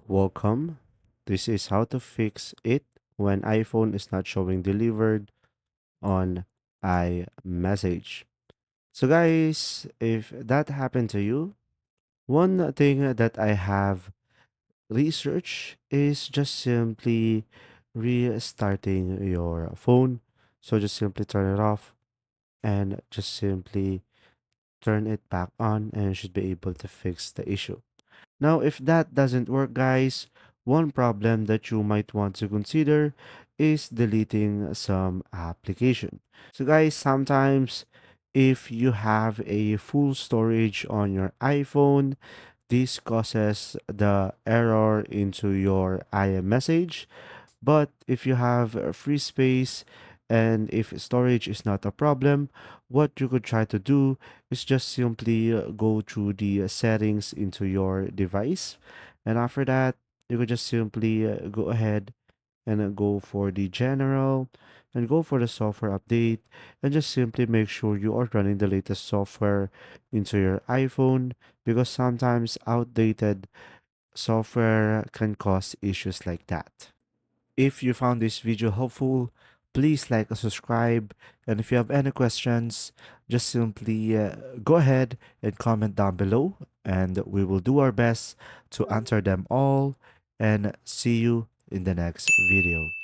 Welcome. This is how to fix it when iPhone is not showing delivered on iMessage. So guys, if that happened to you, one thing that I have researched is just simply restarting your phone. So just simply turn it off and just simply turn it back on and you should be able to fix the issue. Now, if that doesn't work, guys, one problem that you might want to consider is deleting some application. So, guys, sometimes if you have a full storage on your iPhone, this causes the error into your iMessage, but if you have free space and if storage is not a problem, what you could try to do is just simply go through the settings into your device. And after that, you could just simply go ahead and go for the general and go for the software update and just simply make sure you are running the latest software into your iPhone because sometimes outdated software can cause issues like that. If you found this video helpful, please like and subscribe. And if you have any questions, just simply go ahead and comment down below, and we will do our best to answer them all. And see you in the next video.